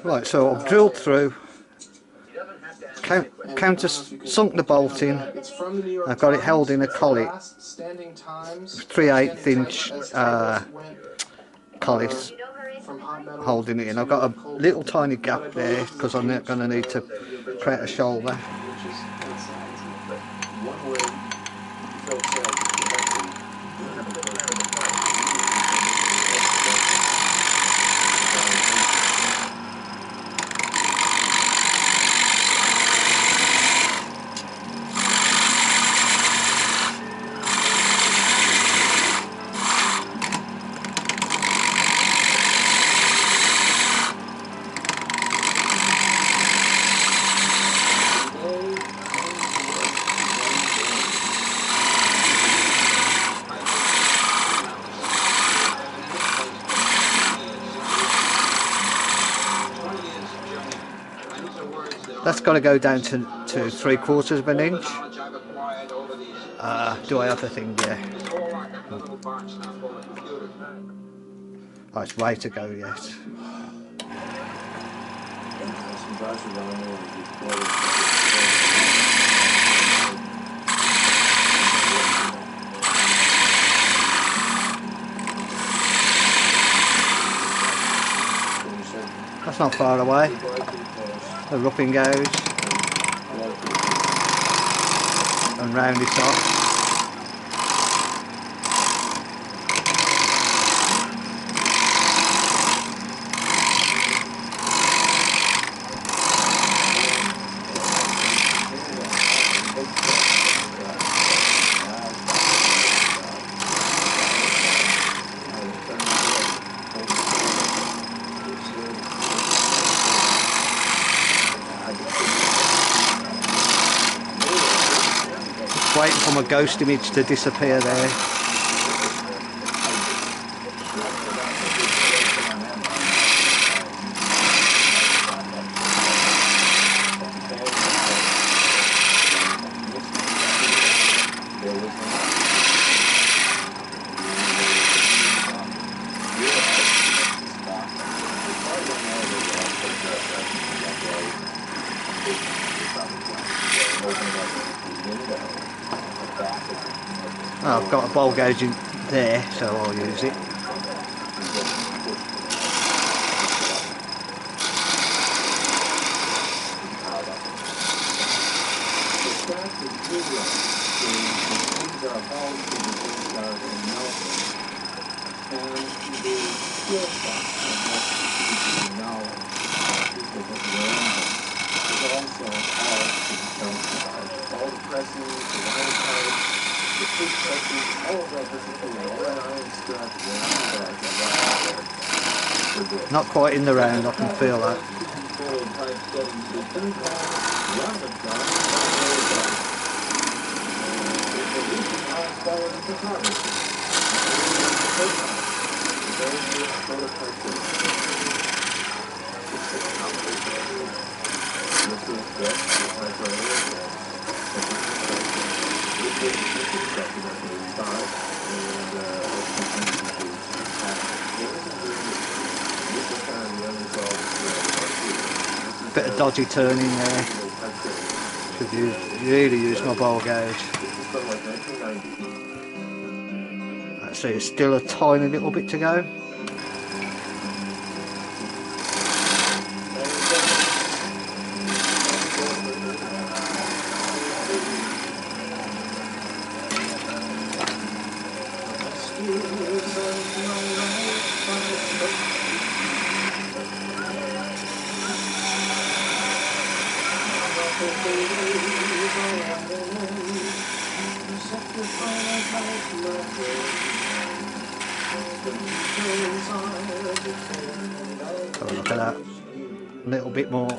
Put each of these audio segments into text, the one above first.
Right, so I've drilled through, sunk the bolt in. I've got it held in a collet, 3/8 inch collet holding it in. I've got a little tiny gap there because I'm not going to need to create a shoulder. That's got to go down to 3/4 of an inch. Do I have the thing? Yeah. Oh, it's way to go yet. That's not far away. The roughing goes and round it off. Waiting for my ghost image to disappear there. Oh, I've got a bowl gauge in there, so I'll use it. Not quite in the round, I can feel that. Bit of dodgy turning there. Should really use my bowl gauge. Let's see, it's still a tiny little bit to go. Have a look at that. A little bit more.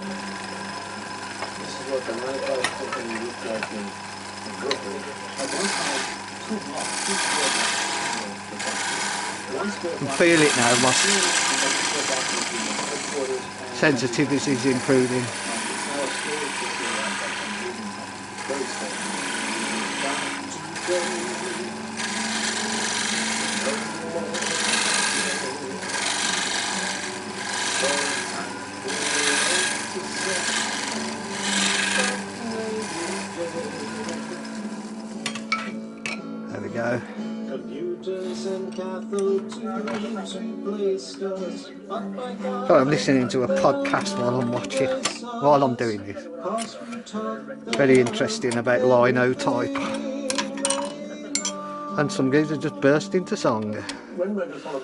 I can feel it now. My sensitivity is improving. Sorry, I'm listening to a podcast while I'm watching, while I'm doing this. Very interesting about linotype. And some guys are just burst into song.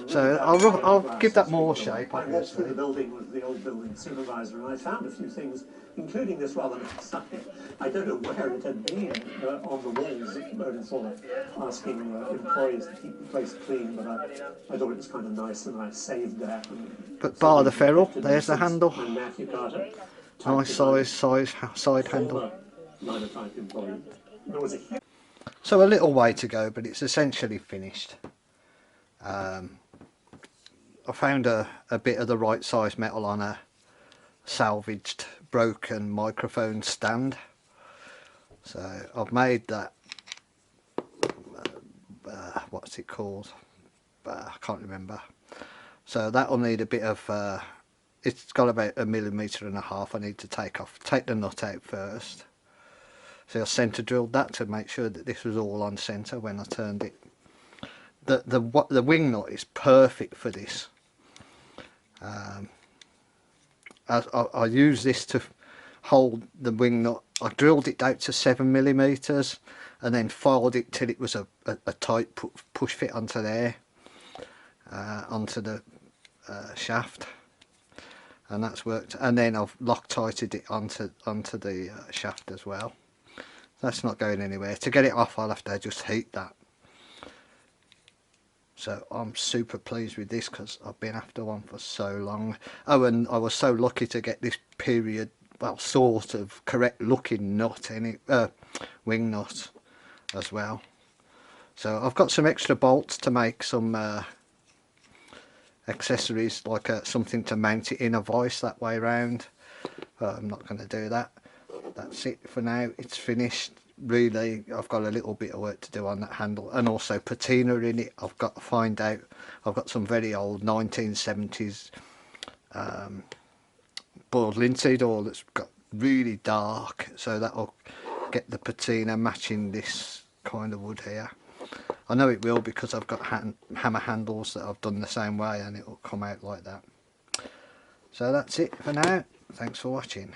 So I'll give that more shape, obviously. The building with the old building supervisor, and I found a few things, including this rather nice sign. I don't know where it had been on the walls of Modern Solar, asking employees to keep the place clean, but I thought it was kind of nice, and I saved that. But bar the ferrule, there's the handle. And Matthew Carter, Nice side handle. Linotype employee. There was a So a little way to go, but it's essentially finished. I found a bit of the right size metal on a salvaged broken microphone stand. So I've made that, what's it called? I can't remember. So that'll need a bit of, it's got about 1.5 millimeters. I need to take the nut out first. So I centre drilled that to make sure that this was all on centre when I turned it. The wing nut is perfect for this. I use this to hold the wing nut. I drilled it out to 7 millimeters and then filed it till it was a tight push fit onto there, onto the shaft, and that's worked. And then I've Loctited it onto the shaft as well. That's not going anywhere. To get it off, I'll have to just heat that. So I'm super pleased with this because I've been after one for so long. Oh, and I was so lucky to get this period, well, sort of correct looking nut, wing nut as well. So I've got some extra bolts to make some accessories, like something to mount it in a vise that way round. But I'm not going to do that. That's it for now. It's finished. Really, I've got a little bit of work to do on that handle, and also patina in it. I've got to find out. I've got some very old 1970s boiled linseed oil that's got really dark, so that'll get the patina matching this kind of wood here. I know it will because I've got hammer handles that I've done the same way, and it will come out like that. So that's it for now. Thanks for watching.